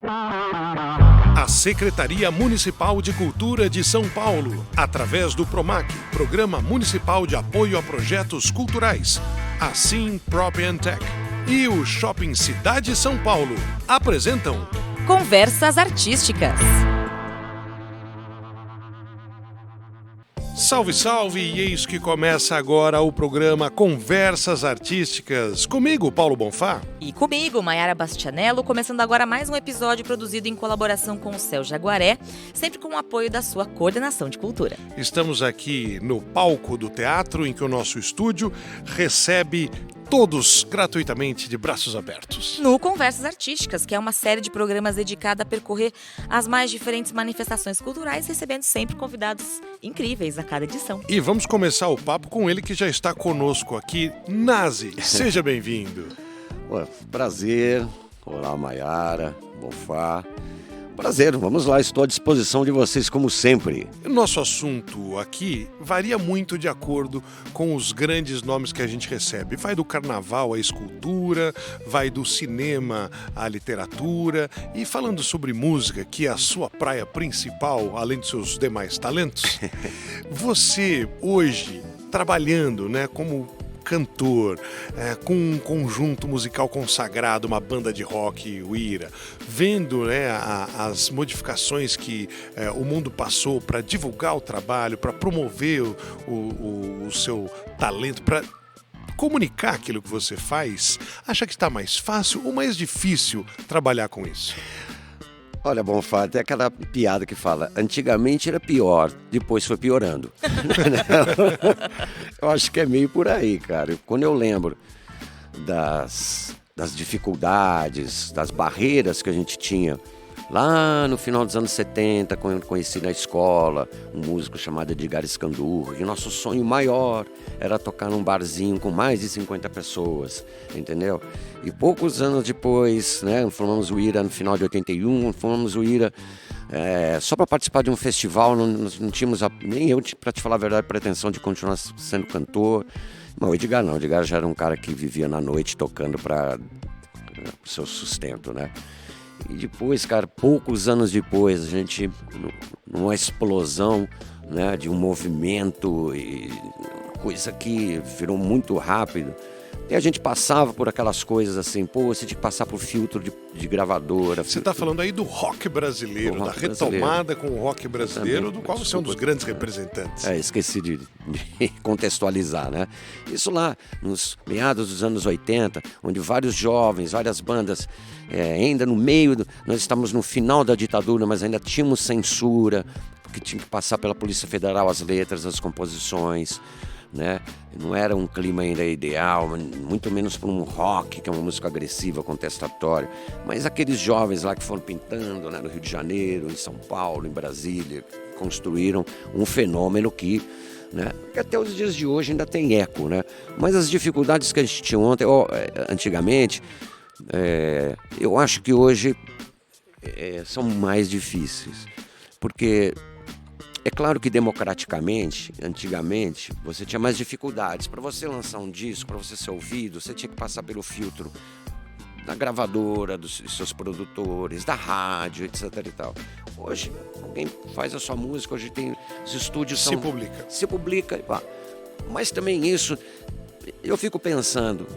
A Secretaria Municipal de Cultura de São Paulo, através do PROMAC, Programa Municipal de Apoio a Projetos Culturais, a Sim Prop Tech e o Shopping Cidade São Paulo apresentam Conversas Artísticas. Salve, salve! E eis que começa agora o programa Conversas Artísticas. Comigo, Paulo Bonfá. E comigo, Maiara Bastianello, começando agora mais um episódio produzido em colaboração com o Céu Jaguaré, sempre com o apoio da sua coordenação de cultura. Estamos aqui no palco do teatro, em que o nosso estúdio recebe todos gratuitamente de braços abertos. No Conversas Artísticas, que é uma série de programas dedicada a percorrer as mais diferentes manifestações culturais, recebendo sempre convidados incríveis a cada edição. E vamos começar o papo com ele que já está conosco aqui, Nazi. Seja bem-vindo. Prazer. Olá, Maiara, Bonfá. Prazer, vamos lá, estou à disposição de vocês como sempre. Nosso assunto aqui varia muito de acordo com os grandes nomes que a gente recebe. Vai do carnaval à escultura, vai do cinema à literatura. E falando sobre música, que é a sua praia principal, além dos seus demais talentos, você hoje, trabalhando, como cantor, com um conjunto musical consagrado, uma banda de rock, o Ira, vendo as modificações que o mundo passou para divulgar o trabalho, para promover o seu talento, para comunicar aquilo que você faz, acha que está mais fácil ou mais difícil trabalhar com isso? Olha, Bonfá, tem aquela piada que fala, antigamente era pior, depois foi piorando. Eu acho que é meio por aí, cara. Quando eu lembro das dificuldades, das barreiras que a gente tinha lá no final dos anos 70, quando eu conheci na escola um músico chamado Edgar Scandurri, e nosso sonho maior era tocar num barzinho com mais de 50 pessoas, entendeu? E poucos anos depois, formamos o Ira no final de 81, formamos o Ira só para participar de um festival, não tínhamos, nem eu, para te falar a verdade, pretensão de continuar sendo cantor. Não, o Edgar não, o Edgar já era um cara que vivia na noite tocando para o seu sustento, E depois, cara, poucos anos depois, a gente, numa explosão, de um movimento e coisa que virou muito rápido, e a gente passava por aquelas coisas assim, você tinha que passar por filtro de gravadora. Você está falando aí do rock brasileiro, da retomada com o rock brasileiro, do qual você é um dos grandes representantes. Esqueci de contextualizar, Isso lá nos meados dos anos 80, onde vários jovens, várias bandas, ainda no meio, nós estávamos no final da ditadura, mas ainda tínhamos censura, porque tinha que passar pela Polícia Federal as letras, as composições, Não era um clima ainda ideal, muito menos para um rock, que é uma música agressiva, contestatória. Mas aqueles jovens lá que foram pintando, no Rio de Janeiro, em São Paulo, em Brasília, construíram um fenômeno que até os dias de hoje ainda tem eco, Mas as dificuldades que a gente tinha antigamente, eu acho que hoje são mais difíceis, porque é claro que democraticamente, antigamente, você tinha mais dificuldades. Para você lançar um disco, para você ser ouvido, você tinha que passar pelo filtro da gravadora, dos seus produtores, da rádio, etc. e tal. Hoje, alguém faz a sua música, hoje tem os estúdios... Se publica. Mas também isso, eu fico pensando,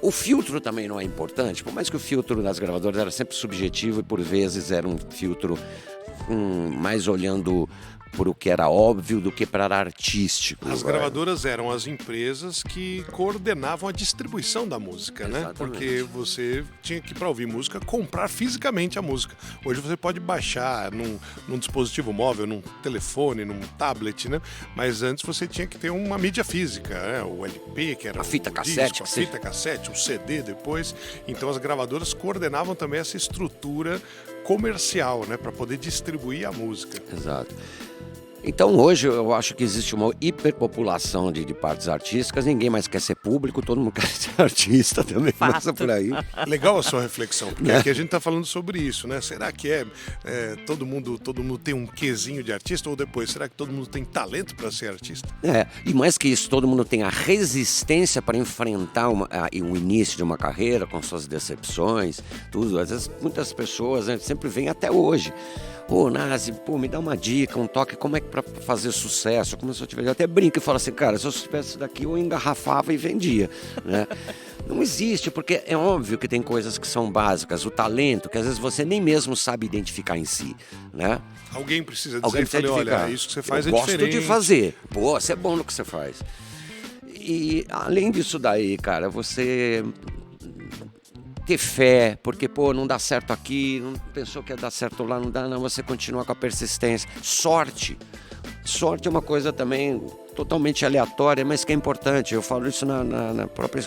o filtro também não é importante, por mais que o filtro das gravadoras era sempre subjetivo e por vezes era um filtro mais olhando por o que era óbvio do que para artístico. As gravadoras eram as empresas que coordenavam a distribuição da música, Exatamente. Porque você tinha que, para ouvir música, comprar fisicamente a música. Hoje você pode baixar num dispositivo móvel, num telefone, num tablet, Mas antes você tinha que ter uma mídia física, o LP, que era a fita cassete, o CD depois. Então as gravadoras coordenavam também essa estrutura comercial, para poder distribuir a música. Exato. Então hoje eu acho que existe uma hiperpopulação de partes artísticas, ninguém mais quer ser público, todo mundo quer ser artista também, passa por aí. Legal a sua reflexão, porque aqui a gente está falando sobre isso, né? Será que todo mundo tem um quezinho de artista, ou depois, será que todo mundo tem talento para ser artista? E mais que isso, todo mundo tem a resistência para enfrentar o início de uma carreira com suas decepções, tudo. Às vezes muitas pessoas, né, sempre vêm até hoje. Nazi, me dá uma dica, um toque, como é que para fazer sucesso? Como se eu tivesse, eu até brinco e falo assim, cara, se eu soubesse isso daqui, eu engarrafava e vendia, né? Não existe, porque é óbvio que tem coisas que são básicas, o talento, que às vezes você nem mesmo sabe identificar em si, né? Alguém precisa dizer, olha, isso que você faz eu é diferente. gosto de fazer, você é bom no que você faz. E além disso daí, cara, você ter fé, porque, não dá certo aqui, não pensou que ia dar certo lá, não dá, não, você continua com a persistência. Sorte é uma coisa também totalmente aleatória, mas que é importante. Eu falo isso na própria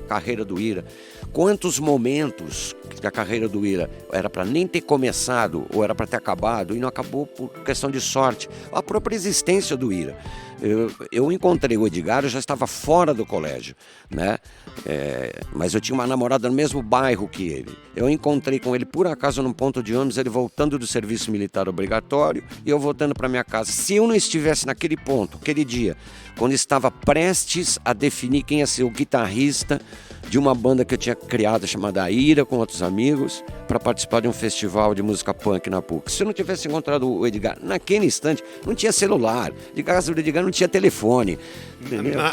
carreira do Ira. Quantos momentos da carreira do Ira era para nem ter começado ou era para ter acabado e não acabou por questão de sorte. A própria existência do Ira. Eu encontrei o Edgar, eu já estava fora do colégio, né? Mas eu tinha uma namorada no mesmo bairro que ele. Eu encontrei com ele por acaso num ponto de ônibus, ele voltando do serviço militar obrigatório e eu voltando para minha casa. Se eu não estivesse naquele ponto, aquele dia, quando estava prestes a definir quem ia ser o guitarrista de uma banda que eu tinha criado chamada Ira, com outros amigos, para participar de um festival de música punk na PUC. Se eu não tivesse encontrado o Edgar naquele instante, não tinha celular, de casa do Edgar não tinha telefone.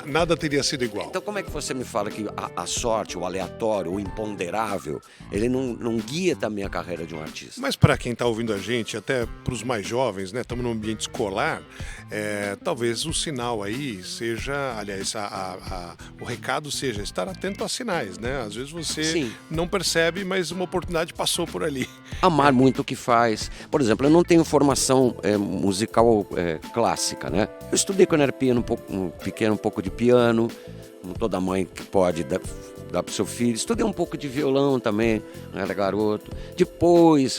Nada teria sido igual. Então como é que você me fala que a sorte, o aleatório, o imponderável, ele não guia também a carreira de um artista? Mas para quem está ouvindo a gente, até para os mais jovens, né, estamos num ambiente escolar, talvez o sinal aí seja, aliás, o recado seja estar atento a sinais, né? Às vezes você não percebe, mas uma oportunidade passou por ali. Amar muito o que faz. Por exemplo, eu não tenho formação musical clássica, né? Eu estudei quando era pequeno um pouco de piano, como toda mãe que pode dar para o seu filho. Estudei um pouco de violão também, era garoto. Depois,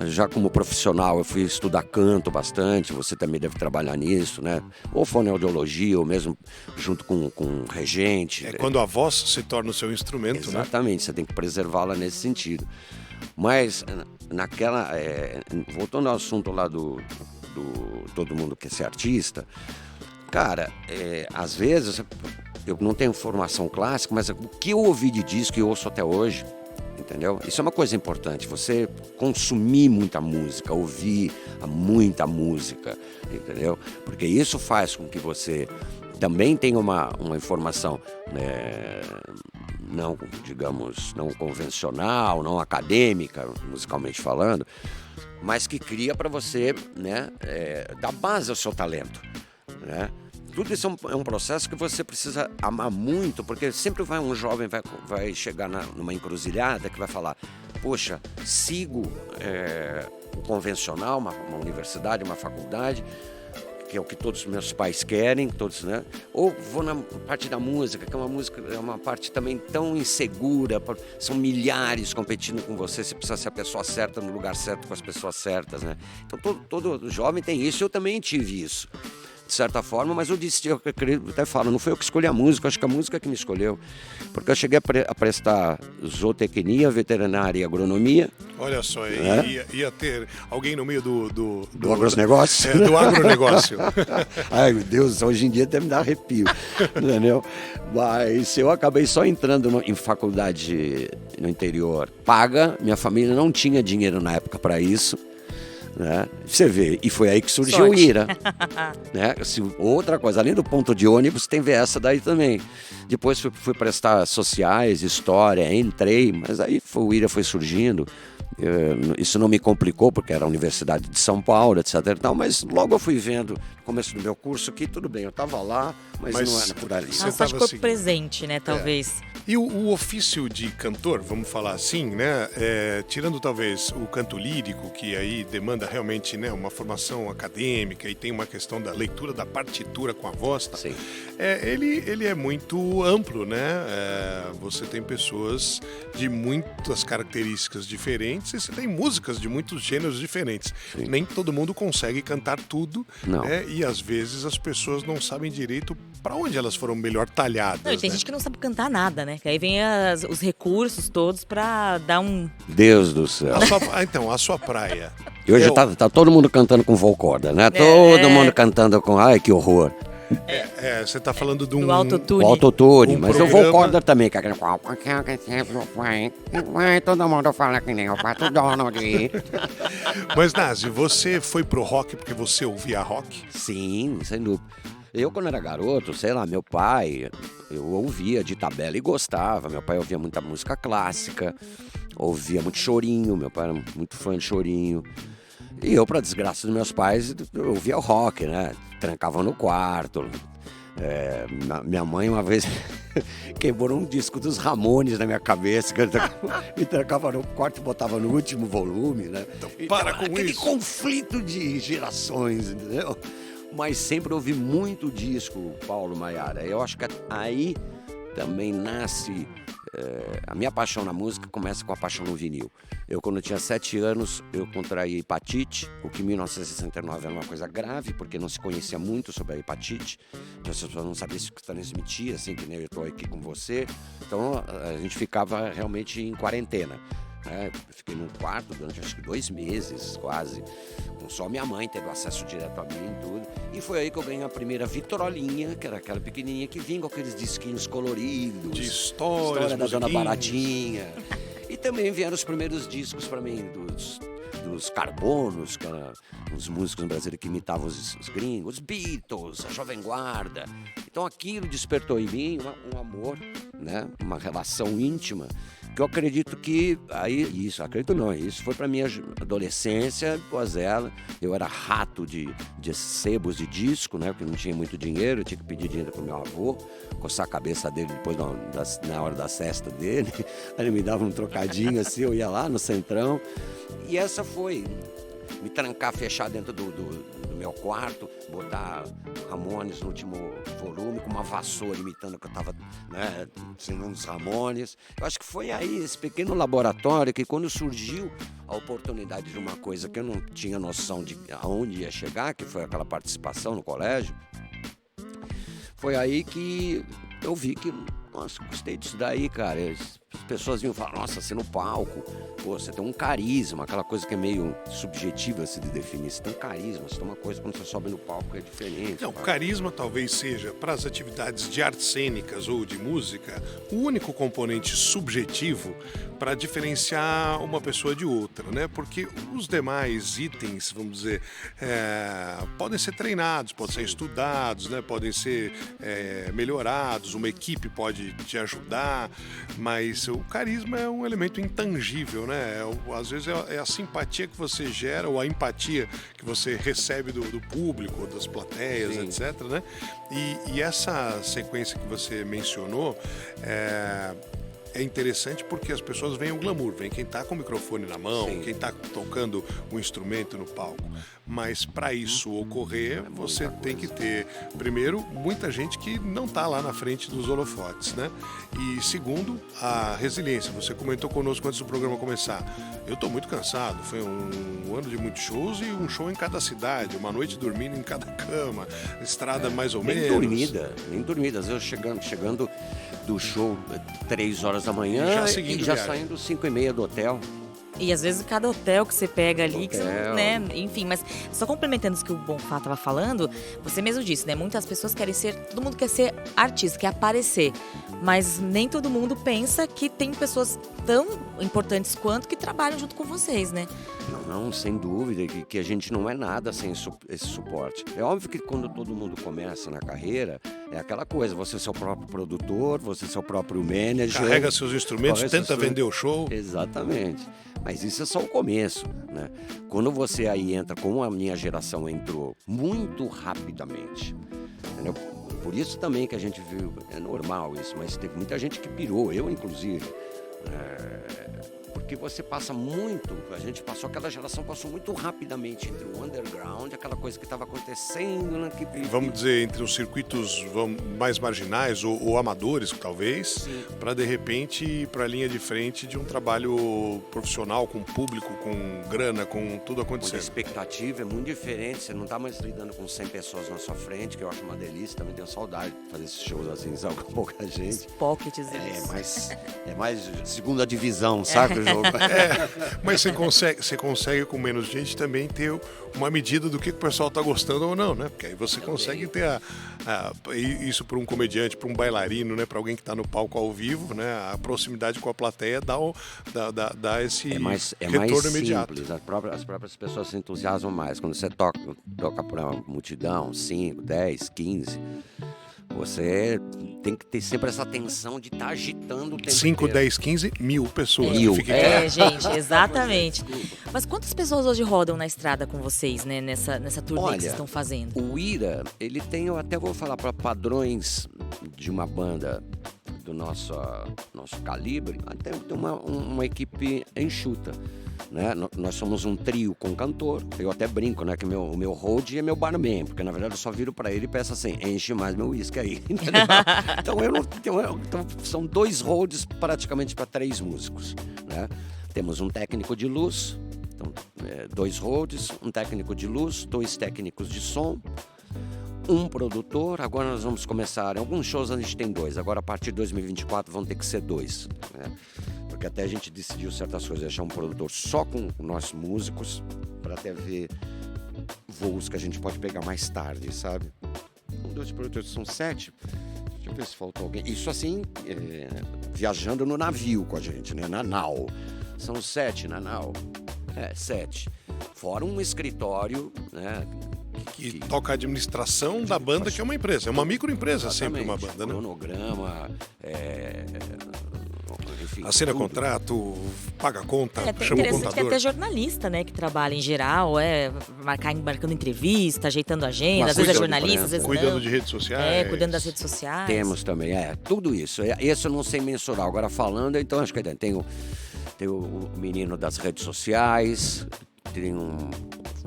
já como profissional, eu fui estudar canto bastante, você também deve trabalhar nisso, né? Ou fonoaudiologia, ou mesmo junto com regente. Quando a voz se torna o seu instrumento, exatamente, né? Você tem que preservá-la nesse sentido. Mas, voltando ao assunto lá do todo mundo quer ser artista, cara, às vezes eu não tenho formação clássica, mas o que eu ouvi de disco e ouço até hoje, entendeu? Isso é uma coisa importante, você consumir muita música, ouvir muita música, entendeu? Porque isso faz com que você também tenha uma informação, não, digamos, não convencional, não acadêmica, musicalmente falando, mas que cria para você, né, dar base ao seu talento, né? Tudo isso é um processo que você precisa amar muito, porque sempre um jovem vai chegar numa encruzilhada que vai falar, poxa, sigo o convencional, uma universidade, uma faculdade, que é o que todos os meus pais querem, todos, né? Ou vou na parte da música, que é uma parte também tão insegura, são milhares competindo com você precisa ser a pessoa certa no lugar certo com as pessoas certas, né? Então todo jovem tem isso, eu também tive isso, de certa forma, mas eu até falo, não foi eu que escolhi a música, acho que a música que me escolheu, porque eu cheguei a prestar zootecnia, veterinária e agronomia. Olha só, ia ter alguém no meio do agronegócio. Do agronegócio. Ai, meu Deus, hoje em dia até me dá arrepio, entendeu? Mas eu acabei só entrando em faculdade no interior paga, minha família não tinha dinheiro na época para isso, né? Você vê, e foi aí que surgiu o Ira, né? Outra coisa, além do ponto de ônibus, tem essa daí também. Depois fui prestar sociais, história, entrei, mas aí o Ira foi surgindo. Isso não me complicou, porque era a Universidade de São Paulo, etc. Mas logo eu fui vendo, no começo do meu curso, que tudo bem, eu estava lá, mas não era por ali. Nossa, ficou presente, né, talvez. E o ofício de cantor, vamos falar assim, né? Tirando talvez o canto lírico, que aí demanda realmente, né, uma formação acadêmica e tem uma questão da leitura da partitura com a voz, tá? Sim. Ele é muito amplo, né? Você tem pessoas de muitas características diferentes diferentes e você tem músicas de muitos gêneros diferentes. Sim. Nem todo mundo consegue cantar tudo, Não. né? E às vezes as pessoas não sabem direito para onde elas foram melhor talhadas. Não, e tem né? gente que não sabe cantar nada, né? Que aí vem os recursos todos pra dar um... Deus do céu. Então, a sua praia. E hoje É o- tá todo mundo cantando com vocorda, né? Todo mundo cantando com... Ai, que horror. você tá falando de um... Do autotune. O autotune, mas eu programa- vocorda também. Que é aquele... Todo mundo fala que nem o Pato Donald. Mas, Nazi, você foi pro rock porque você ouvia rock? Sim, sem dúvida. Eu, quando era garoto, sei lá, meu pai, eu ouvia de tabela e gostava. Meu pai ouvia muita música clássica, ouvia muito chorinho, meu pai era muito fã de chorinho. E eu, pra desgraça dos meus pais, eu ouvia rock, né? Trancava no quarto. Minha mãe uma vez quebrou um disco dos Ramones na minha cabeça, que me trancava no quarto e botava no último volume, né? Então, E para tava com aquele isso. conflito de gerações, entendeu? Mas sempre ouvi muito disco, Paulo Maiara. Eu acho que aí também nasce... a minha paixão na música começa com a paixão no vinil. Eu, quando eu tinha 7 anos, eu contraí hepatite, o que em 1969 era uma coisa grave, porque não se conhecia muito sobre a hepatite. As pessoas não sabiam se transmitia, assim, que nem eu estou aqui com você. Então, a gente ficava realmente em quarentena. Né? Eu fiquei num quarto durante, acho que 2 meses, quase. Com só minha mãe tendo acesso direto a mim e tudo. E foi aí que eu ganhei a primeira Vitrolinha, que era aquela pequenininha que vinha com aqueles disquinhos coloridos. De histórias, História da Dona musiquinhas. Baratinha. E também vieram os primeiros discos para mim dos Carbonos, que eram os músicos no Brasil que imitavam os gringos, os Beatles, a Jovem Guarda. Então aquilo despertou em mim um amor, né? Uma relação íntima, que eu acredito que isso foi para minha adolescência, após ela. Eu era rato de sebos de disco, né? Porque não tinha muito dinheiro, eu tinha que pedir dinheiro pro meu avô, coçar a cabeça dele depois na hora da cesta dele. Aí ele me dava um trocadinho assim, eu ia lá no Centrão. E essa foi me trancar, fechar dentro do meu quarto, botar Ramones no último volume, com uma vassoura imitando que eu estava, né, sendo um dos Ramones. Eu acho que foi aí, esse pequeno laboratório, que quando surgiu a oportunidade de uma coisa que eu não tinha noção de aonde ia chegar, que foi aquela participação no colégio, foi aí que eu vi que, nossa, gostei disso daí, cara. As pessoas vinham falar, nossa, você no palco, pô, você tem um carisma, aquela coisa que é meio subjetiva assim, de definir. Você tem um carisma, você tem uma coisa quando você sobe no palco que é diferente. Não, cara. carisma talvez seja, para as atividades de artes cênicas ou de música, o único componente subjetivo para diferenciar uma pessoa de outra, né? Porque os demais itens, vamos dizer, podem ser treinados, podem ser estudados, né? Podem ser melhorados, uma equipe pode te ajudar, mas o carisma é um elemento intangível, né? Às vezes é a simpatia que você gera ou a empatia que você recebe do público, das plateias, Sim. etc, né? E essa sequência que você mencionou é interessante porque as pessoas veem o glamour, vem quem está com o microfone na mão, Sim. quem está tocando o instrumento no palco. Mas para isso ocorrer, você tem que ter, primeiro, muita gente que não está lá na frente dos holofotes, né? E segundo, a resiliência. Você comentou conosco antes do programa começar. Eu estou muito cansado, foi um ano de muitos shows e um show em cada cidade, uma noite dormindo em cada cama, estrada mais ou Nem menos. nem dormida. Às vezes chegando do show 3 horas da manhã Já seguindo e já viagem. saindo 5h30 do hotel. E às vezes cada hotel que você pega ali, que você Hotel. não, né? Enfim, mas só complementando isso que o Bonfá estava falando, você mesmo disse, né? Muitas pessoas querem ser, todo mundo quer ser artista, quer aparecer, mas nem todo mundo pensa que tem pessoas tão importantes quanto que trabalham junto com vocês, né? Não, sem dúvida, que a gente não é nada sem esse suporte. É óbvio que quando todo mundo começa na carreira, é aquela coisa, você é seu próprio produtor, você é seu próprio manager. Carrega seus instrumentos, Carrega tenta seus vender o show. Exatamente. Mas isso é só o começo, né? Quando você aí entra, como a minha geração entrou muito rapidamente, entendeu? Por isso também que a gente viu, é normal isso, mas teve muita gente que pirou, eu inclusive. porque você passa muito, aquela geração passou muito rapidamente entre o underground, aquela coisa que estava acontecendo, né, vamos dizer, entre os circuitos mais marginais ou amadores, talvez, para de repente ir para a linha de frente de um trabalho profissional, com público, com grana, com tudo acontecendo. A expectativa é muito diferente, você não está mais lidando com 100 pessoas na sua frente, que eu acho uma delícia, também tenho saudade de fazer esses shows assim, sabe, com pouca gente. Pockets. É mais segunda divisão, sabe, o jogo? Mas você consegue com menos gente também ter uma medida do que o pessoal está gostando ou não, né? Porque aí você consegue ter isso para um comediante, para um bailarino, né? Para alguém que está no palco ao vivo, né? A proximidade com a plateia dá esse retorno imediato. Simples, as próprias pessoas se entusiasmam mais. Quando você toca para uma multidão, 5, 10, 15... Você tem que ter sempre essa tensão de estar agitando o tempo 5, inteiro. 10, 15 mil pessoas. Gente, exatamente. Mas quantas pessoas hoje rodam na estrada com vocês, né? Nessa turnê que vocês estão fazendo? O Ira, ele tem, eu até vou falar para padrões de uma banda do nosso calibre, até tem uma equipe enxuta. Né? Nós somos um trio com cantor. Eu até brinco, né? Que o meu road é meu barman, porque na verdade eu só viro pra ele e peço assim: enche mais meu uísque aí. Então são 2 roads praticamente para 3 músicos, né? Temos um técnico de luz, então, 2 roads, um técnico de luz, 2 técnicos de som, um produtor. Agora nós vamos começar, em alguns shows a gente tem 2, agora a partir de 2024 vão ter que ser 2, né? Porque até a gente decidiu certas coisas, deixar um produtor só com nós músicos, para até ver voos que a gente pode pegar mais tarde, sabe? 2 produtores são 7, deixa eu ver se faltou alguém. Isso assim, viajando no navio com a gente, né? Na nau. São 7 na nau. 7. Fora um escritório, né? Que toca a administração da banda, que é uma empresa. É uma microempresa. Exatamente. Sempre uma banda, né? Cronograma, enfim, assina contrato, paga conta, chama o contador. Interessante que é até jornalista, né, que trabalha em geral, marcando entrevista, ajeitando agenda, às vezes é jornalista, às vezes cuidando não. de redes sociais. Cuidando das redes sociais. Temos também, tudo isso. Esse eu não sei mensurar. Agora falando, então acho que tem o menino das redes sociais, tem um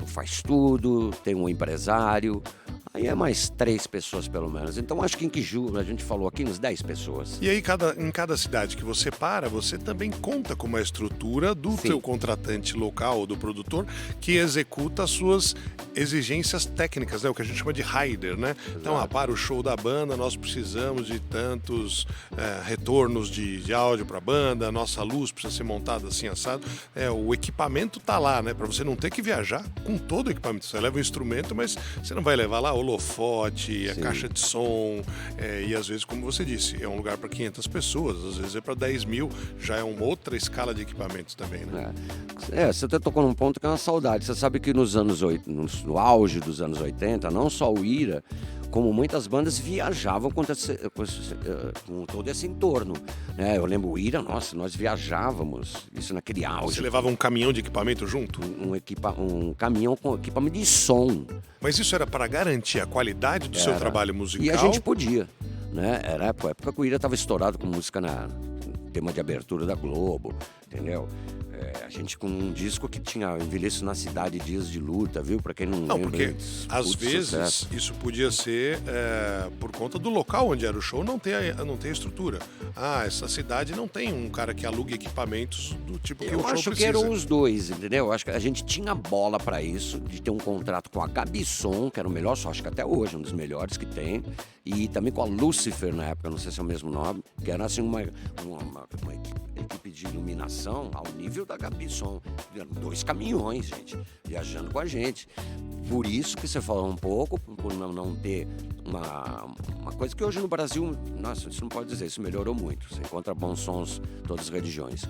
faz tudo, tem um empresário. Aí é mais 3 pessoas, pelo menos. Então, acho que em Quiju, a gente falou aqui, uns 10 pessoas. E aí, em cada cidade que você para, você também conta com uma estrutura do seu contratante local ou do produtor que executa as suas exigências técnicas, né? O que a gente chama de rider, né? Exato. Então, para o show da banda, nós precisamos de tantos retornos de áudio para a banda, a nossa luz precisa ser montada assim, assado. O equipamento tá lá, né? Para você não ter que viajar com todo o equipamento. Você leva o instrumento, mas você não vai levar lá holofote, a caixa de som, e às vezes, como você disse, é um lugar para 500 pessoas, às vezes é para 10 mil, já é uma outra escala de equipamentos também, né? Você até tocou num ponto que é uma saudade. Você sabe que no auge dos anos 80, não só o Ira, como muitas bandas viajavam com todo esse entorno, né? Eu lembro o Ira, nós viajávamos, isso naquele auge. Você levava um caminhão de equipamento junto? Um caminhão com equipamento de som. Mas isso era para garantir a qualidade do seu trabalho musical? E a gente podia, né? Era a época que o Ira estava estourado com música tema de abertura da Globo, entendeu? A gente com um disco que tinha Envelheço na Cidade, Dias de Luta, viu? Pra quem não lembra. Não, porque às vezes isso podia ser por conta do local onde era o show não ter estrutura. Essa cidade não tem um cara que alugue equipamentos do tipo que o show precisa. Eu acho que eram os dois, entendeu? Eu acho que a gente tinha bola pra isso, de ter um contrato com a Gabisson, que era o melhor, só acho que até hoje um dos melhores que tem, e também com a Lucifer na época, não sei se é o mesmo nome, que era assim uma equipe de iluminação ao nível da Gabisson. 2 caminhões, gente, viajando com a gente. Por isso que você falou um pouco, por não ter uma coisa que hoje no Brasil, nossa, isso não pode dizer, isso melhorou muito. Você encontra bons sons em todas as religiões.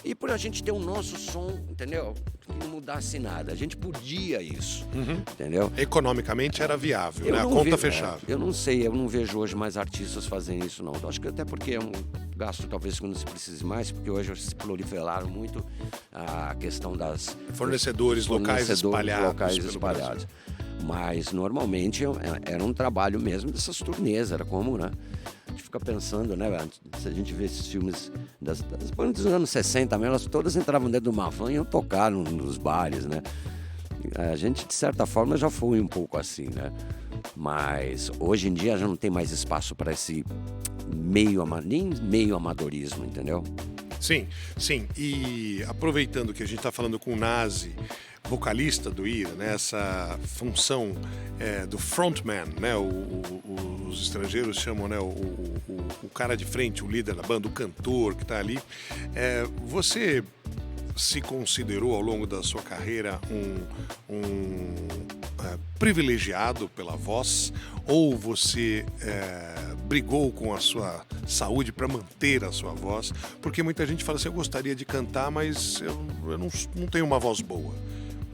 E por a gente ter o nosso som, entendeu? Que não mudasse nada. A gente podia isso, entendeu? Economicamente era viável, né? A conta fechava. Eu não sei, eu não vejo hoje mais artistas fazendo isso, não. Eu acho que até porque é um gasto talvez que não se precise mais, porque hoje se proliferaram muito a questão das... Fornecedores locais espalhados. Mas normalmente era um trabalho mesmo dessas turnês, era como, né? A gente fica pensando, né? Se a gente vê esses filmes das bandas dos anos 60 mesmo, elas todas entravam dentro de uma van e iam tocar nos bares, né? A gente, de certa forma, já foi um pouco assim, né? Mas hoje em dia já não tem mais espaço para esse nem meio amadorismo, entendeu? Sim, sim. E aproveitando que a gente está falando com o Nazi, vocalista do Ira, né? Essa função do frontman, né? Os estrangeiros chamam, né? O cara de frente, o líder da banda, o cantor que está ali. Você se considerou ao longo da sua carreira privilegiado pela voz, ou você brigou com a sua saúde para manter a sua voz? Porque muita gente fala assim, eu gostaria de cantar, mas eu não tenho uma voz boa.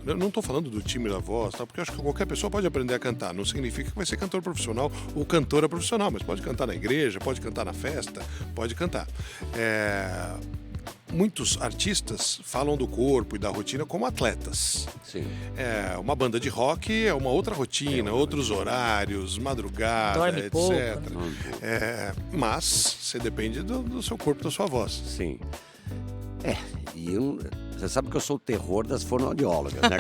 Eu não estou falando do time da voz, tá? Porque eu acho que qualquer pessoa pode aprender a cantar. Não significa que vai ser cantor profissional ou cantora profissional, mas pode cantar na igreja, pode cantar na festa, pode cantar. Muitos artistas falam do corpo e da rotina como atletas. Sim. Uma banda de rock é uma outra rotina, outros horários, madrugada, dorme etc. pouco. Mas você depende do seu corpo, da sua voz. Sim. E você sabe que eu sou o terror das fonoaudiólogas, né?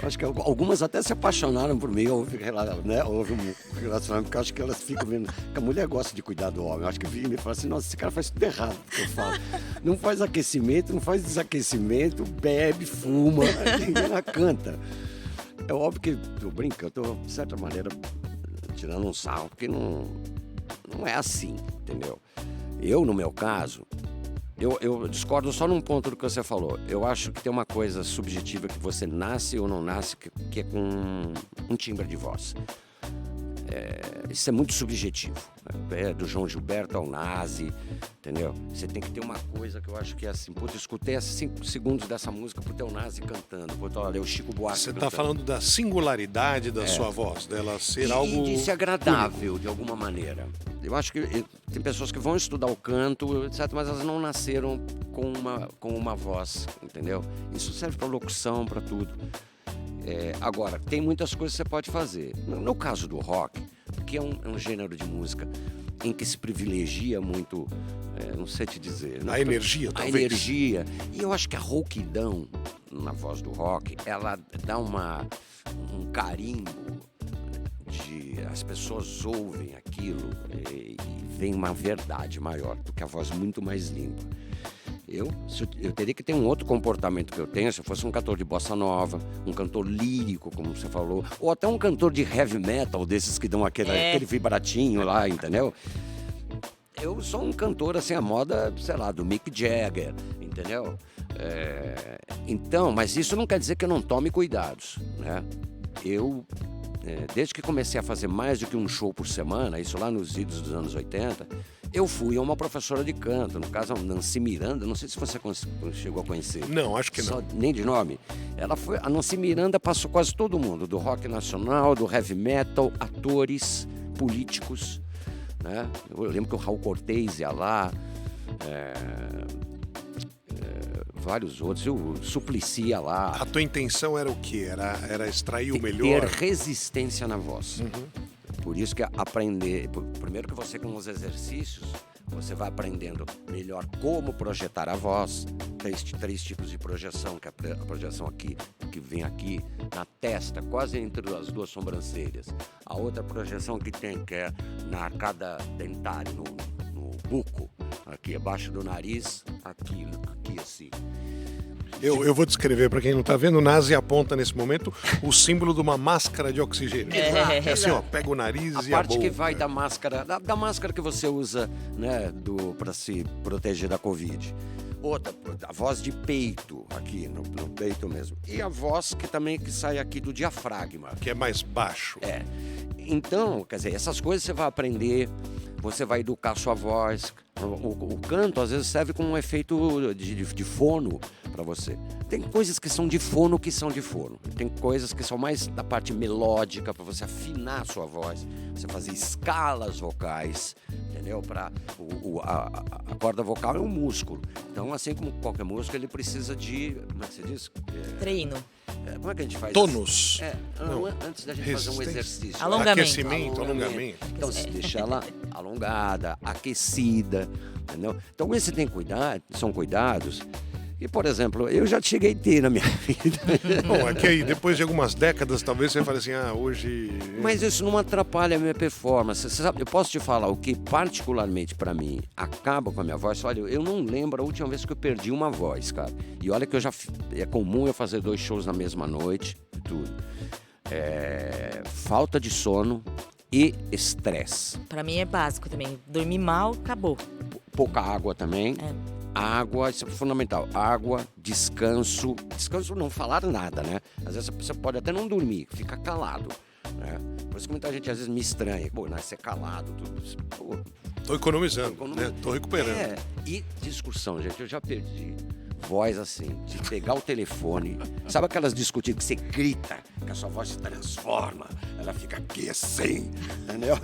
Eu acho que algumas até se apaixonaram por mim, houve um relacionamento, porque eu acho que elas ficam vendo que a mulher gosta de cuidar do homem. Eu acho que vem e fala assim, nossa, esse cara faz tudo errado, porque eu falo. Não faz aquecimento, não faz desaquecimento, bebe, fuma, ela canta. É óbvio que eu brinco, eu estou, de certa maneira, tirando um sarro, porque não é assim, entendeu? Eu, no meu caso, eu discordo só num ponto do que você falou. Eu acho que tem uma coisa subjetiva que você nasce ou não nasce, que é com um timbre de voz. Isso é muito subjetivo. Do João Gilberto ao Nazi, entendeu? Você tem que ter uma coisa que eu acho que é assim. Puta, eu escutei 5 segundos dessa música pro teu Nazi cantando. Puta, olha, o Chico Buarque Você cantando. está falando da singularidade da sua voz, dela ser algo... E de ser agradável, de alguma maneira. Eu acho que tem pessoas que vão estudar o canto, etc., mas elas não nasceram com uma voz, entendeu? Isso serve para locução, para tudo. Agora, tem muitas coisas que você pode fazer. No caso do rock, que é um gênero de música em que se privilegia muito, não sei te dizer... A energia, talvez. A energia. E eu acho que a rouquidão na voz do rock, ela dá um carimbo as pessoas ouvem aquilo e vem uma verdade maior, porque a voz é muito mais limpa. Eu teria que ter um outro comportamento que eu tenho se eu fosse um cantor de bossa nova, um cantor lírico, como você falou, ou até um cantor de heavy metal, desses que dão aquele vibratinho lá, entendeu? Eu sou um cantor assim, a moda, sei lá, do Mick Jagger, entendeu? Então, mas isso não quer dizer que eu não tome cuidados, né? Desde que comecei a fazer mais do que um show por semana, isso lá nos idos dos anos 80, eu fui a uma professora de canto, no caso a Nancy Miranda, não sei se você chegou a conhecer. Não, acho que não. Nem de nome. A Nancy Miranda passou quase todo mundo, do rock nacional, do heavy metal, atores, políticos, né? Eu lembro que o Raul Cortez ia lá, vários outros, o Suplicy ia lá. A tua intenção era o quê? Era extrair o melhor? Ter resistência na voz. Por isso que aprender... Primeiro que você, com os exercícios, você vai aprendendo melhor como projetar a voz. Três tipos de projeção, que é a projeção aqui, que vem aqui na testa, quase entre as duas sobrancelhas. A outra projeção que é na arcada dentária, no buco, aqui abaixo do nariz, aqui assim. Eu vou descrever para quem não está vendo, o Nazi aponta nesse momento o símbolo de uma máscara de oxigênio. Exato. Assim, ó, pega o nariz a e a parte boca. que vai da máscara, da máscara que você usa, né, para se proteger da Covid. Outra, a voz de peito, aqui no peito mesmo. E a voz que sai aqui do diafragma. Que é mais baixo. Então, quer dizer, essas coisas você vai aprender, você vai educar a sua voz. O canto, às vezes, serve como um efeito de fono para você. Tem coisas que são de fono que são de fono. Tem coisas que são mais da parte melódica, para você afinar a sua voz, você fazer escalas vocais, entendeu? A corda vocal é um músculo. Então, assim como qualquer músculo, ele precisa de... Como é que você diz? Treino. Como é que a gente faz? Tônus. Não, antes da gente fazer um Resistência. exercício. Alongamento. Aquecimento, alongamento. Então, se deixar ela alongada, aquecida, entendeu? Então, esse são cuidados. E, por exemplo, eu já cheguei a ter na minha vida. Bom, aqui aí, depois de algumas décadas, talvez você fale assim, hoje... Mas isso não atrapalha a minha performance. Você sabe, eu posso te falar o que particularmente pra mim acaba com a minha voz. Olha, eu não lembro a última vez que eu perdi uma voz, cara. E olha que é comum eu fazer 2 shows na mesma noite e tudo. Falta de sono e estresse. Pra mim é básico também. Dormir mal, acabou. Pouca água também. Água, isso é fundamental. Água, descanso. Descanso não falar nada, né? Às vezes você pode até não dormir, fica calado, né? Por isso que muita gente às vezes me estranha. Pô, ser calado, tudo isso. Pô, Tô economizando, né? Tô recuperando. E discussão, gente. Eu já perdi voz assim, de pegar o telefone. Sabe aquelas discussões que você grita, que a sua voz se transforma? Ela fica aqui assim, entendeu?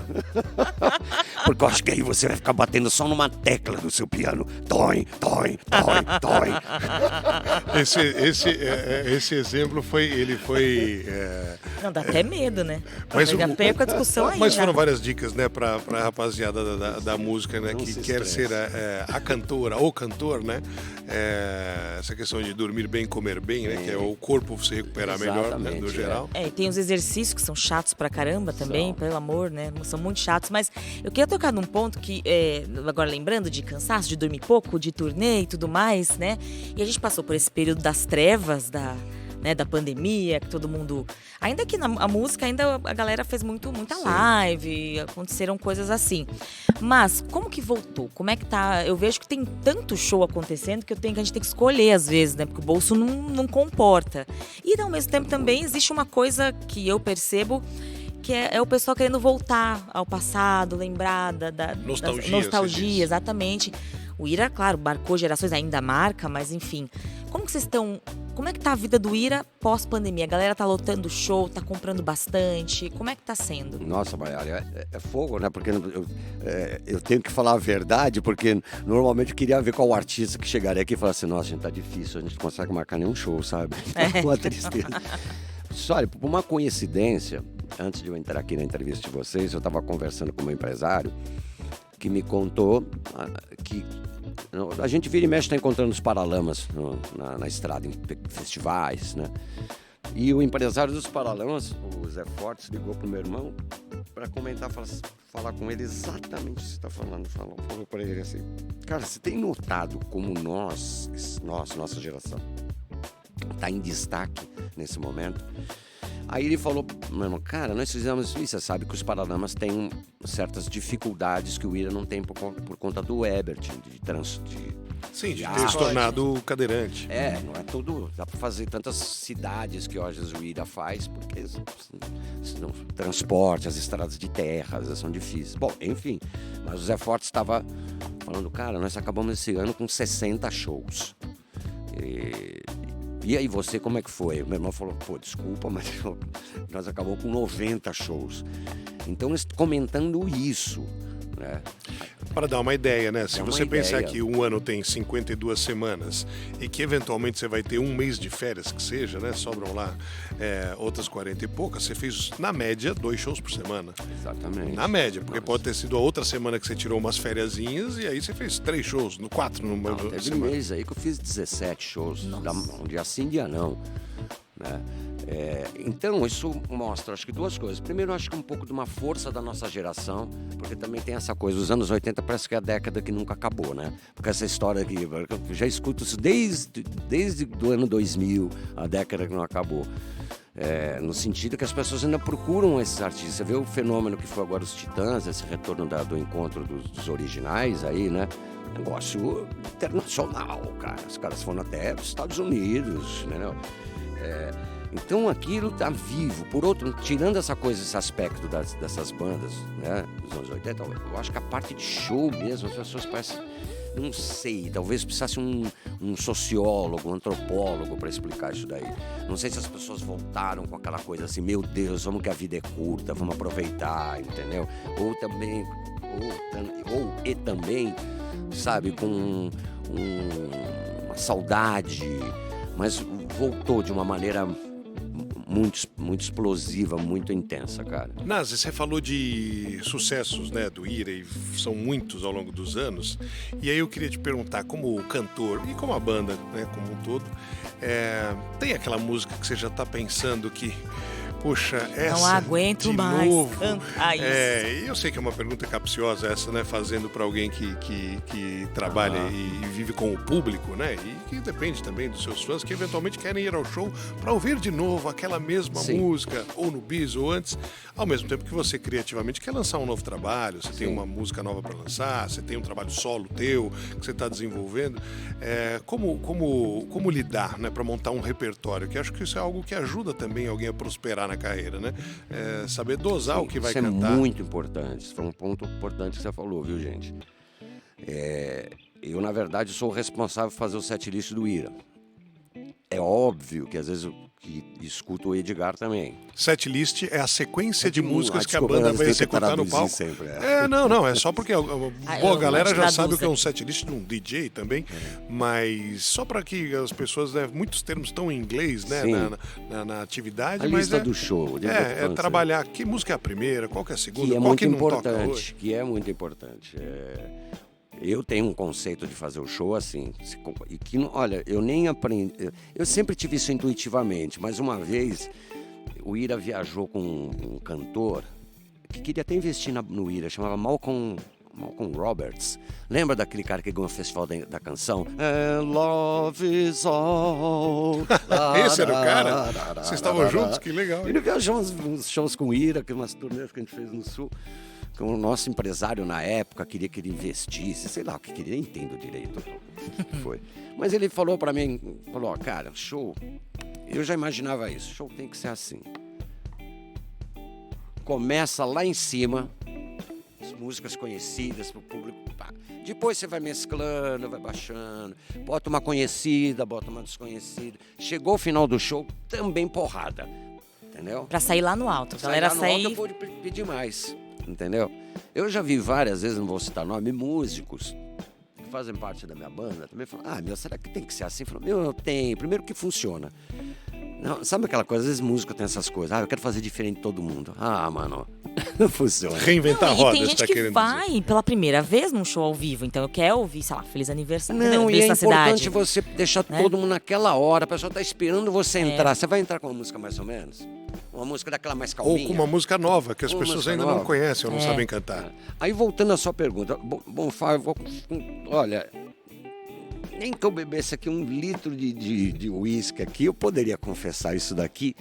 Porque eu acho que aí você vai ficar batendo só numa tecla do seu piano. Toim, toim, toim, toim. Esse exemplo foi... Não, dá até medo, né? Mas Eu já perco a discussão aí. Mas já. foram várias dicas, né, pra rapaziada da música, né, que quer ser a cantora ou cantor, né? Essa questão de dormir bem, comer bem, né? Que é o corpo se recuperar melhor, né, no geral. E tem os exercícios que são chatos pra caramba também, pelo amor, né? São muito chatos, mas eu queria tocar num ponto que, agora lembrando de cansaço, de dormir pouco, de turnê e tudo mais, né? E a gente passou por esse período das trevas, da pandemia, que todo mundo... Ainda que a música, ainda a galera fez muita live, aconteceram coisas assim. Mas, como que voltou? Como é que tá? Eu vejo que tem tanto show acontecendo que a gente tem que escolher às vezes, né? Porque o bolso não comporta. E, ao mesmo tempo, também existe uma coisa que eu percebo, que é o pessoal querendo voltar ao passado, lembrar da nostalgia, exatamente. O Ira, claro, marcou gerações, ainda marca, mas enfim. Como é que tá a vida do Ira pós-pandemia? A galera tá lotando o show, tá comprando bastante. Como é que tá sendo? Nossa, Maiara, é fogo, né? Porque eu tenho que falar a verdade, porque normalmente eu queria ver qual artista que chegaria aqui e falasse assim, nossa, gente, tá difícil, a gente não consegue marcar nenhum show, sabe? Uma tristeza. Olha, por uma coincidência, antes de eu entrar aqui na entrevista de vocês, eu estava conversando com um empresário que me contou que a gente vira e mexe está encontrando os Paralamas na estrada, em festivais, né? E o empresário dos Paralamas, o Zé Fortes, ligou pro meu irmão para comentar, falar com ele exatamente o que você está falando. Falou para ele assim, cara, você tem notado como nossa geração está em destaque nesse momento? Aí ele falou, meu irmão, cara, nós fizemos isso, você sabe que os Paralamas têm certas dificuldades que o Ira não tem por conta do Ebert, de ter se tornado cadeirante. Não é tudo, dá para fazer tantas cidades que hoje o Ira faz, porque transporte, as estradas de terra, são difíceis. Bom, enfim, mas o Zé Fortes estava falando, cara, nós acabamos esse ano com 60 shows. E aí você, como é que foi? Meu irmão falou, pô, desculpa, mas nós acabamos com 90 shows. Então, eles comentando isso, né? Para dar uma ideia, né? Se você pensar que um ano tem 52 semanas e que eventualmente você vai ter um mês de férias, que seja, né? Sobram lá outras 40 e poucas, você fez, na média, 2 shows por semana. Exatamente. Na média, porque pode ter sido a outra semana que você tirou umas fériasinhas e aí você fez 3 shows, 4 numa semana. Teve um mês aí que eu fiz 17 shows, um dia sim, dia não, né? Então, isso mostra, acho que 2 coisas. Primeiro, acho que um pouco de uma força da nossa geração, porque também tem essa coisa, os anos 80 parece que é a década que nunca acabou, né? Porque essa história aqui, eu já escuto isso desde do ano 2000, a década que não acabou. No sentido que as pessoas ainda procuram esses artistas. Você vê o fenômeno que foi agora os Titãs, esse retorno do encontro dos originais aí, né? Negócio internacional, cara. Os caras foram até os Estados Unidos, entendeu? Então aquilo tá vivo. Por outro, tirando essa coisa, esse aspecto dessas bandas, né, dos anos 80, eu acho que a parte de show mesmo, as pessoas parecem, não sei, talvez precisasse um sociólogo, um antropólogo para explicar isso daí. Não sei se as pessoas voltaram com aquela coisa assim, meu Deus, vamos que a vida é curta, vamos aproveitar, entendeu? Ou também, sabe, com uma saudade, mas voltou de uma maneira muito explosiva, muito intensa, cara. Nazi, você falou de sucessos, né, do Ira, e são muitos ao longo dos anos. E aí eu queria te perguntar, como cantor e como a banda, né, como um todo, tem aquela música que você já está pensando que, poxa, essa Não aguento de mais novo, cantar isso. eu sei que é uma pergunta capciosa essa, né, fazendo para alguém que trabalha e vive com o público, né, e que depende também dos seus fãs que eventualmente querem ir ao show para ouvir de novo aquela mesma música, ou no bis ou antes, ao mesmo tempo que você criativamente quer lançar um novo trabalho, você tem uma música nova para lançar, você tem um trabalho solo teu que você está desenvolvendo, como lidar, né, para montar um repertório, que acho que isso é algo que ajuda também alguém a prosperar na carreira, né? Saber dosar o que vai cantar. Isso é muito importante. Isso foi um ponto importante que você falou, viu, gente? Eu, na verdade, sou o responsável por fazer o setlist do Ira. É óbvio que às vezes eu escuto o Edgar também. Setlist é a sequência de músicas que a desculpa, banda vai tem que executar no palco. Sempre, Não, é só porque a boa galera já sabe o que é um aqui. setlist de um DJ também, mas só para que as pessoas, né, muitos termos estão em inglês, né, na atividade, A mas lista do show. trabalhar que música é a primeira, qual que é a segunda, Que é qual muito que não toca importante. hoje. Que é muito importante. Eu tenho um conceito de fazer o show assim, e que, olha, eu nem aprendi, eu sempre tive isso intuitivamente, mas uma vez o Ira viajou com um cantor que queria até investir no Ira, chamava Malcolm Roberts. Lembra daquele cara que ganhou o festival da canção? Love is all. Esse era o cara? Vocês estavam juntos? Que legal. Ele viajou uns shows com o Ira, umas turnês que a gente fez no Sul. O nosso empresário na época queria que ele investisse, sei lá o que queria, nem entendo direito o que foi. Mas ele falou pra mim, cara, show, eu já imaginava isso, show tem que ser assim. Começa lá em cima, as músicas conhecidas pro público, pá. Depois você vai mesclando, vai baixando, bota uma conhecida, bota uma desconhecida. Chegou o final do show, também porrada, entendeu? Pra sair lá no alto. A galera sair... Eu vou pedir mais. Entendeu? Eu já vi várias vezes, não vou citar nome, músicos que fazem parte da minha banda também falam, será que tem que ser assim? Eu falo, tem. Primeiro que funciona. Não, sabe aquela coisa, às vezes músico tem essas coisas, eu quero fazer diferente de todo mundo. Mano, não funciona. Reinventar a roda, e tem gente que vai pela primeira vez num show ao vivo, então eu quero ouvir, sei lá, Feliz Aniversário. Não, e é importante cidade. você deixar todo mundo naquela hora, a pessoa tá esperando você entrar. Você vai entrar com uma música mais ou menos? Uma música daquela mais calminha? Ou com uma música nova, que as pessoas ainda não conhecem ou não sabem cantar. Aí, voltando à sua pergunta, bom Fábio, olha, nem que eu bebesse aqui 1 litro de uísque aqui, eu poderia confessar isso daqui.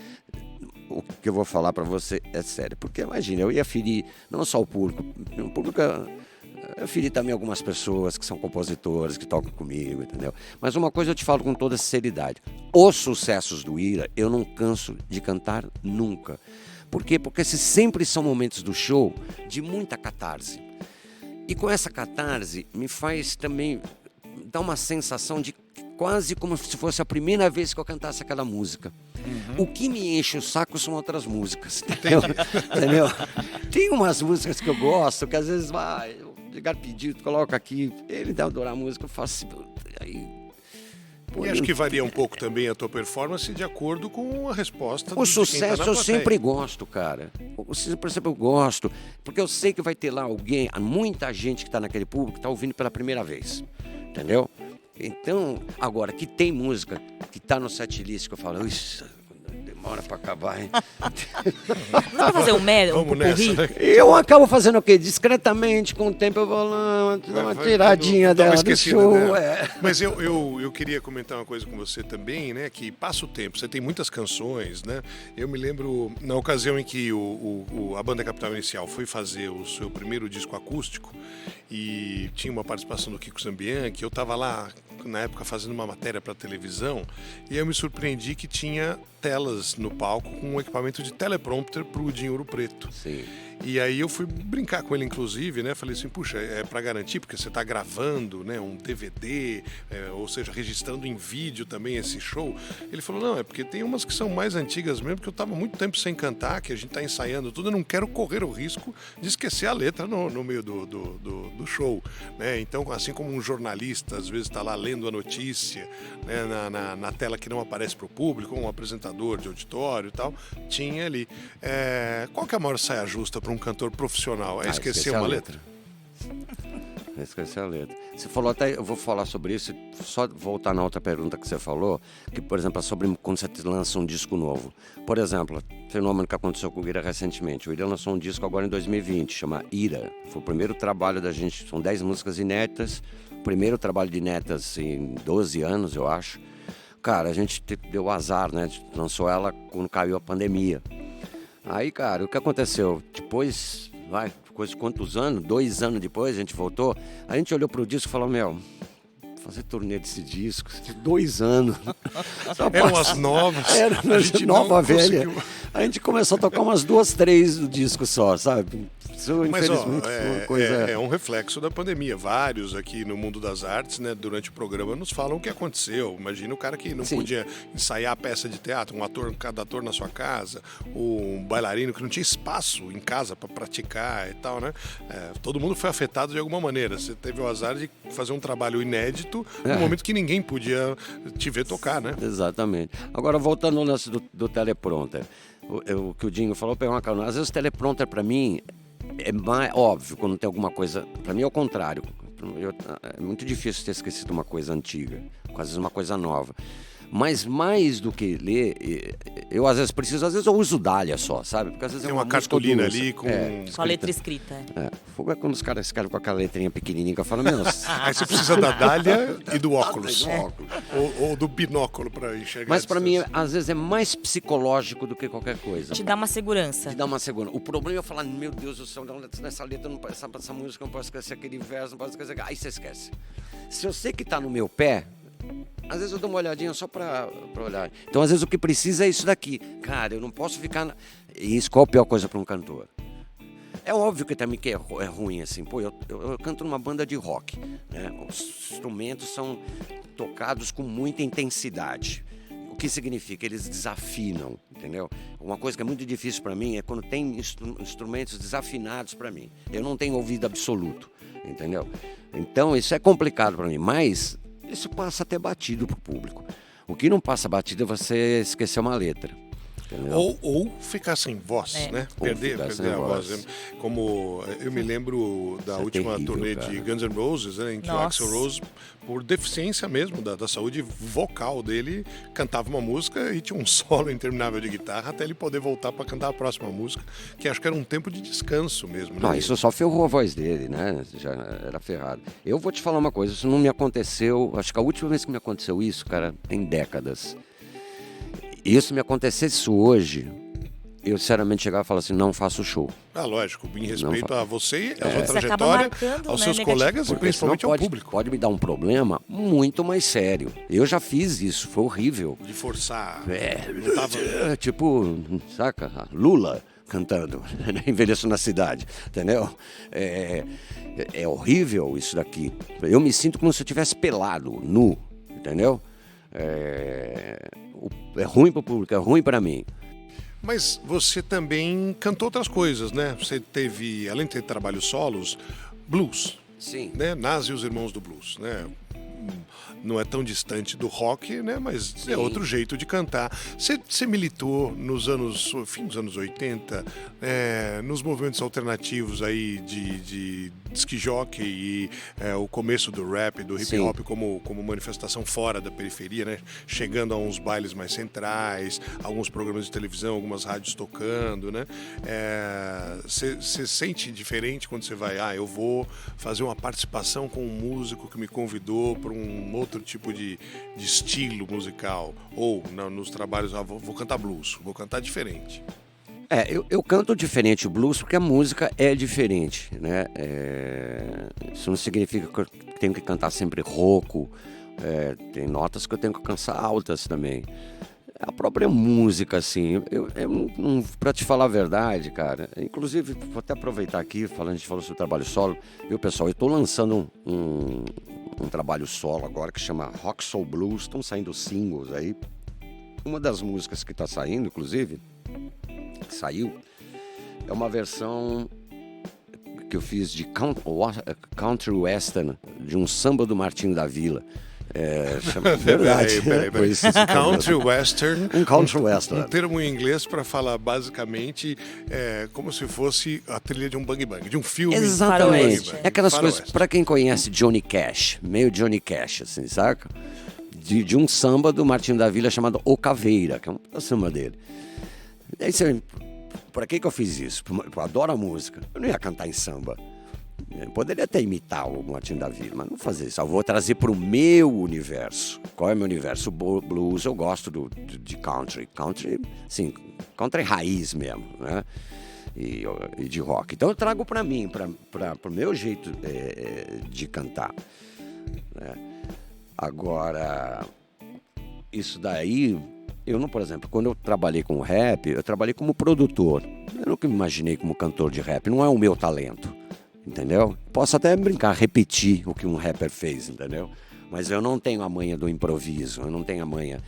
O que eu vou falar pra você é sério. Porque, imagina, eu ia ferir não só o público eu feri também algumas pessoas que são compositores, que tocam comigo, entendeu? Mas uma coisa eu te falo com toda sinceridade. Os sucessos do Ira, eu não canso de cantar nunca. Por quê? Porque esses sempre são momentos do show de muita catarse. E com essa catarse, me faz também dar uma sensação de quase como se fosse a primeira vez que eu cantasse aquela música. O que me enche o saco são outras músicas, entendeu? Tem umas músicas que eu gosto, que às vezes eu ligar pedido, coloco aqui, ele dá adorar a música, eu faço aí. E acho que varia um pouco também a tua performance de acordo com a resposta. O sucesso eu sempre gosto, cara. Por exemplo, eu gosto, porque eu sei que vai ter lá alguém, muita gente que está naquele público que está ouvindo pela primeira vez, entendeu? Então, agora, que tem música que está no setlist que eu falo, demora pra acabar, hein? Não dá pra fazer Vamos nessa, né? Eu acabo fazendo o quê? Discretamente, com o tempo eu vou lá, dar uma tiradinha dela do show. Né? Mas eu queria comentar uma coisa com você também, né? Que passa o tempo, você tem muitas canções, né? Eu me lembro, na ocasião em que a Banda Capital Inicial foi fazer o seu primeiro disco acústico e tinha uma participação do Kiko Zambian, que eu tava lá na época fazendo uma matéria para televisão e eu me surpreendi que tinha telas no palco com um equipamento de teleprompter pro Dinho Ouro Preto. Sim. E aí eu fui brincar com ele, inclusive, né? Falei assim, puxa, é para garantir, porque você tá gravando, né, um DVD, ou seja, registrando em vídeo também esse show. Ele falou, não, é porque tem umas que são mais antigas mesmo, porque eu tava muito tempo sem cantar, que a gente tá ensaiando tudo, eu não quero correr o risco de esquecer a letra no meio do show, né? Então, assim como um jornalista às vezes tá lá lendo lendo a notícia, né, na tela que não aparece para o público, um apresentador de auditório e tal, tinha ali. Qual que é a maior saia justa para um cantor profissional? É esquecer uma letra? Esqueci a letra. Você falou até, eu vou falar sobre isso, só voltar na outra pergunta que você falou, que, por exemplo, é sobre quando você lança um disco novo. Por exemplo, fenômeno que aconteceu com o Ira recentemente. O Ira lançou um disco agora em 2020, chama Ira. Foi o primeiro trabalho da gente, são 10 músicas inéditas, primeiro trabalho de inéditas em 12 anos, eu acho. Cara, a gente deu azar, né? Lançou ela quando caiu a pandemia. Aí, cara, o que aconteceu? Depois, coisa de quantos anos? 2 anos depois, a gente voltou. A gente olhou pro disco e falou, fazer turnê desse disco, 2 anos. Eram as novas. Era a gente nova, velha. A gente começou a tocar umas 2, 3 do disco só, sabe? Isso, mas, infelizmente, uma coisa... é um reflexo da pandemia. Vários aqui no mundo das artes, né, durante o programa, nos falam o que aconteceu. Imagina o cara que não podia ensaiar a peça de teatro, cada ator na sua casa, um bailarino que não tinha espaço em casa para praticar e tal, né? Todo mundo foi afetado de alguma maneira. Você teve o azar de fazer um trabalho inédito no momento que ninguém podia te ver tocar, né? Exatamente. Agora, voltando ao lance do teleprompter. O que o Dinho falou, às vezes o teleprompter para mim é mais óbvio quando tem alguma coisa. Para mim é o contrário. É muito difícil ter esquecido uma coisa antiga, às vezes uma coisa nova. Mas mais do que ler, eu às vezes eu uso Dália só, sabe? Porque às vezes tem uma cartolina ali com a letra escrita. Fogo é quando os caras escrevem com aquela letrinha pequenininha que eu falo, Aí você precisa da Dália e do óculos. Ou do binóculo para enxergar. Mas para mim, às vezes, é mais psicológico do que qualquer coisa. Te dá uma segurança. O problema é eu falar, meu Deus do céu, nessa letra, essa música, não posso esquecer aquele verso, não posso esquecer. Aí você esquece. Se eu sei que tá no meu pé, às vezes eu dou uma olhadinha só pra olhar. Então, às vezes, o que precisa é isso daqui. Cara, eu não posso ficar... E isso, qual a pior coisa pra um cantor? É óbvio que também que é ruim, assim. Pô, eu canto numa banda de rock, né? Os instrumentos são tocados com muita intensidade. O que significa? Eles desafinam, entendeu? Uma coisa que é muito difícil pra mim é quando tem instrumentos desafinados pra mim. Eu não tenho ouvido absoluto, entendeu? Então, isso é complicado pra mim, mas... isso passa até batido pro público. O que não passa batido é você esquecer uma letra. Ou ficar sem voz, né? Perder a voz. Como eu me lembro da última turnê de Guns N' Roses, né, em que o Axl Rose, por deficiência mesmo da saúde vocal dele, cantava uma música e tinha um solo interminável de guitarra até ele poder voltar para cantar a próxima música, que acho que era um tempo de descanso mesmo. Né? Não, isso só ferrou a voz dele, né? Já era ferrado. Eu vou te falar uma coisa, isso não me aconteceu, acho que a última vez que me aconteceu isso, cara, tem décadas. Isso me acontecesse hoje, eu sinceramente chegava e falava assim, não faço show. Lógico, em respeito a você, a sua Você trajetória, marcando, aos seus colegas e principalmente ao público. Pode me dar um problema muito mais sério. Eu já fiz isso, foi horrível. De forçar. Tipo, saca? Lula cantando, Envelheço na Cidade, entendeu? É horrível isso daqui. Eu me sinto como se eu estivesse pelado, nu, entendeu? É ruim para o público, é ruim para mim. Mas você também cantou outras coisas, né? Você teve, além de ter trabalhos solos, blues. Sim. Né? Nas e os Irmãos do Blues, né? Não é tão distante do rock, né? Mas é outro jeito de cantar. Você militou fim dos anos 80, nos movimentos alternativos aí de disc jockey e o começo do rap, do hip hop como manifestação fora da periferia, né? Chegando a uns bailes mais centrais, alguns programas de televisão, algumas rádios tocando, né? Você sente diferente quando você vai, eu vou fazer uma participação com um músico que me convidou para um outro tipo de estilo musical, ou nos trabalhos, vou cantar blues, vou cantar diferente. Eu canto diferente o blues porque a música é diferente, né? Isso não significa que eu tenho que cantar sempre rouco, tem notas que eu tenho que alcançar altas também. A própria música, assim, pra te falar a verdade, cara, inclusive, vou até aproveitar aqui, a gente falou sobre o trabalho solo, viu, pessoal, eu tô lançando um trabalho solo agora que chama Rock Soul Blues, estão saindo singles aí. Uma das músicas que tá saindo, inclusive, que saiu, é uma versão que eu fiz de country western, de um samba do Martinho da Vila, Verdade. Peraí. Pois, Country Western. Um country western. Um termo em inglês para falar basicamente como se fosse a trilha de um bang bang, de um filme. Exatamente. Faroeste. É aquelas Faroeste. coisas, pra quem conhece Johnny Cash, meio Johnny Cash, assim, saca? De um samba do Martinho da Vila chamado O Caveira, que é um samba dele. Aí você, pra que eu fiz isso? Eu adoro a música. Eu não ia cantar em samba. Eu poderia até imitar o Martinho da Vila, mas não fazer isso. Eu vou trazer pro meu universo. Qual é o meu universo? O blues, eu gosto de country. Country, sim, country raiz mesmo, né? E de rock. Então eu trago para mim, para o meu jeito de cantar, né? Agora, isso daí, eu não, por exemplo, quando eu trabalhei com rap, eu trabalhei como produtor. Eu nunca me imaginei como cantor de rap, não é o meu talento, entendeu? Posso até brincar, repetir o que um rapper fez, entendeu? Mas eu não tenho a manha do improviso, eu não tenho a manha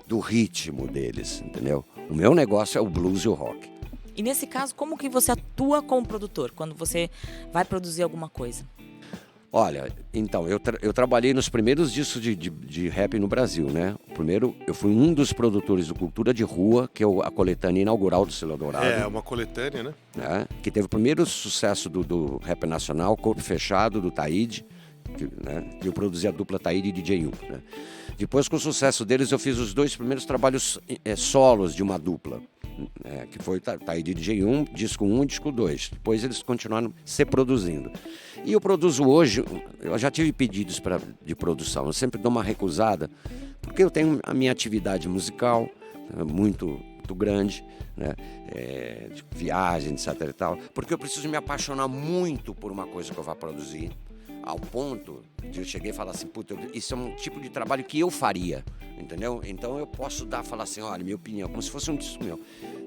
do ritmo deles, entendeu? O meu negócio é o blues e o rock. E nesse caso, como que você atua como produtor, quando você vai produzir alguma coisa? Olha, então, eu trabalhei nos primeiros discos de rap no Brasil, né? O primeiro, eu fui um dos produtores do Cultura de Rua, que é a coletânea inaugural do Selo Dourado. É, uma coletânea, né? Que teve o primeiro sucesso do rap nacional, Corpo Fechado, do Taíde, que eu produzi a dupla Taíde e DJ 1, né? Depois, com o sucesso deles, eu fiz os 2 primeiros trabalhos solos de uma dupla, que foi Taíde e DJ 1, disco 1 e disco 2. Depois eles continuaram se produzindo. E eu produzo hoje, eu já tive pedidos de produção, eu sempre dou uma recusada, porque eu tenho a minha atividade musical muito grande, né? De viagem, etc e tal, porque eu preciso me apaixonar muito por uma coisa que eu vá produzir, ao ponto de eu cheguei e falar assim, puta, isso é um tipo de trabalho que eu faria, entendeu? Então eu posso falar assim, olha, minha opinião, como se fosse um disco meu.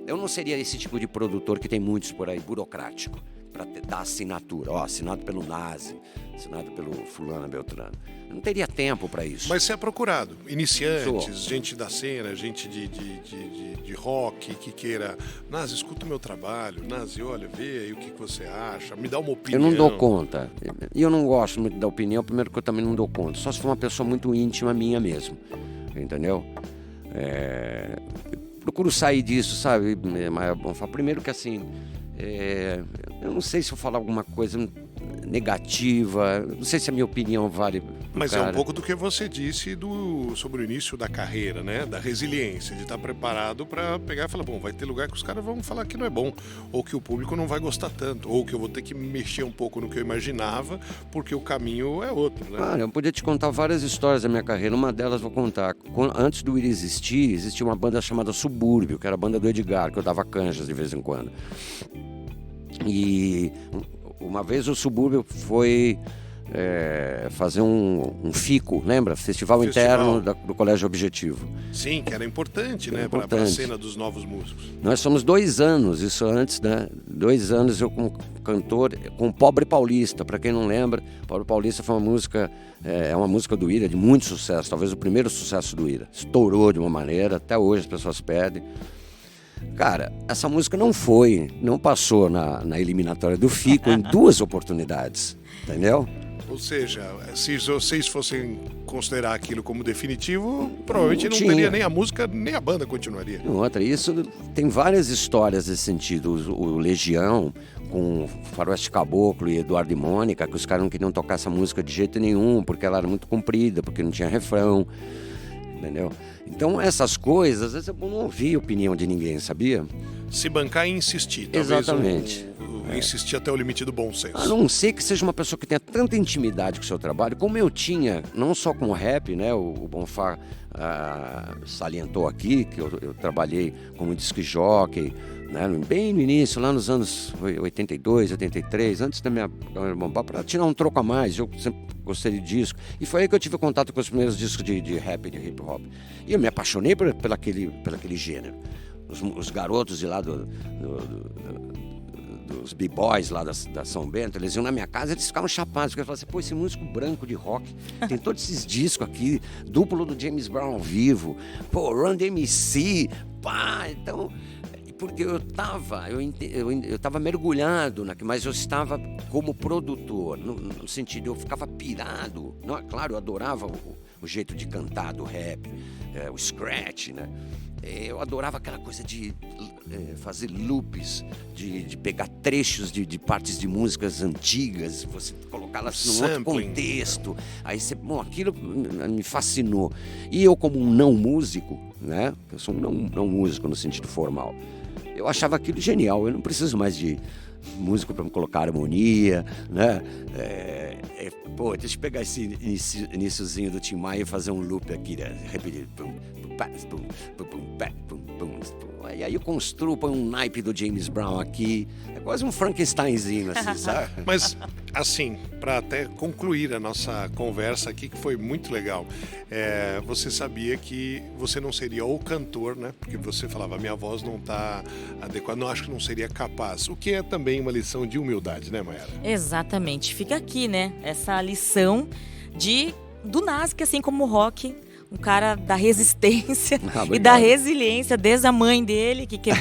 Eu não seria esse tipo de produtor que tem muitos por aí, burocrático, para dar assinatura, assinado pelo Nazi, assinado pelo fulano, Beltrano. Eu não teria tempo para isso. Mas você é procurado, iniciantes, gente da cena, gente de rock que queira, Nazi, escuta o meu trabalho, Nazi, olha, vê aí o que você acha, me dá uma opinião. Eu não dou conta, e eu não gosto muito da opinião, primeiro que eu também não dou conta, só se for uma pessoa muito íntima minha mesmo, entendeu? Procuro sair disso, sabe? Mas bom, primeiro que assim, eu não sei se eu falar alguma coisa negativa, não sei se a minha opinião vale. Mas é um pouco do que você disse sobre o início da carreira, né? Da resiliência, de estar preparado para pegar e falar, bom, vai ter lugar que os caras vão falar que não é bom, ou que o público não vai gostar tanto, ou que eu vou ter que mexer um pouco no que eu imaginava, porque o caminho é outro, né? Cara, eu podia te contar várias histórias da minha carreira, uma delas vou contar. Antes do IRA existir, existia uma banda chamada Subúrbio, que era a banda do Edgar, que eu dava canjas de vez em quando. E uma vez o Subúrbio foi fazer um FICO, lembra? Festival interno do Colégio Objetivo. Sim, que era importante, né? Para a cena dos novos músicos. Nós somos 2 anos, isso antes, né? 2 anos eu como cantor, com Pobre Paulista. Para quem não lembra, Pobre Paulista foi uma música, é uma música do Ira de muito sucesso, talvez o primeiro sucesso do Ira. Estourou de uma maneira, até hoje as pessoas pedem. Cara, essa música não passou na eliminatória do FICO em 2 oportunidades, entendeu? Ou seja, se vocês fossem considerar aquilo como definitivo, provavelmente não teria nem a música, nem a banda continuaria. Outra, isso tem várias histórias nesse sentido. O Legião, com Faroeste Caboclo e Eduardo e Mônica, que os caras não queriam tocar essa música de jeito nenhum, porque ela era muito comprida, porque não tinha refrão, entendeu? Então essas coisas, às vezes eu não ouvi a opinião de ninguém, sabia? Se bancar e insistir. Exatamente. Insistir até o limite do bom senso. A não ser que seja uma pessoa que tenha tanta intimidade com o seu trabalho, como eu tinha, não só com o rap, né? O Bonfá salientou aqui, que eu trabalhei como disc jockey, né? Bem no início, lá nos anos 82, 83, antes da minha Bonfá, para tirar um troco a mais. Eu sempre gostei de disco. E foi aí que eu tive contato com os primeiros discos de rap, de hip hop. E eu me apaixonei por aquele gênero. Os garotos de lá dos b-boys lá da São Bento, eles iam na minha casa e eles ficavam chapados, porque eu falava assim, pô, esse músico branco de rock, tem todos esses discos aqui, duplo do James Brown ao vivo, pô, Run DMC, pá, então, porque eu tava mergulhado mas eu estava como produtor, no sentido, eu ficava pirado, não, claro, eu adorava o jeito de cantar do rap, o scratch, né? Eu adorava aquela coisa de fazer loops, de pegar trechos de partes de músicas antigas, você colocá-las num outro contexto. Aí aquilo me fascinou. E eu, como um não músico, né? Eu sou um não músico no sentido formal. Eu achava aquilo genial. Eu não preciso mais de músico para me colocar harmonia, né? Deixa eu pegar esse iniciozinho do Tim Maia e fazer um loop aqui, né? Repetir. E aí eu construo, põe um naipe do James Brown aqui. É quase um Frankensteinzinho, assim, sabe? Mas, assim, para até concluir a nossa conversa aqui, que foi muito legal, você sabia que você não seria o cantor, né? Porque você falava, minha voz não está adequada, não acho que não seria capaz. O que é também uma lição de humildade, né, Mayara? Exatamente. Fica aqui, né? Essa lição do Nasc, assim como o rock, um cara da resistência e da resiliência, desde a mãe dele, que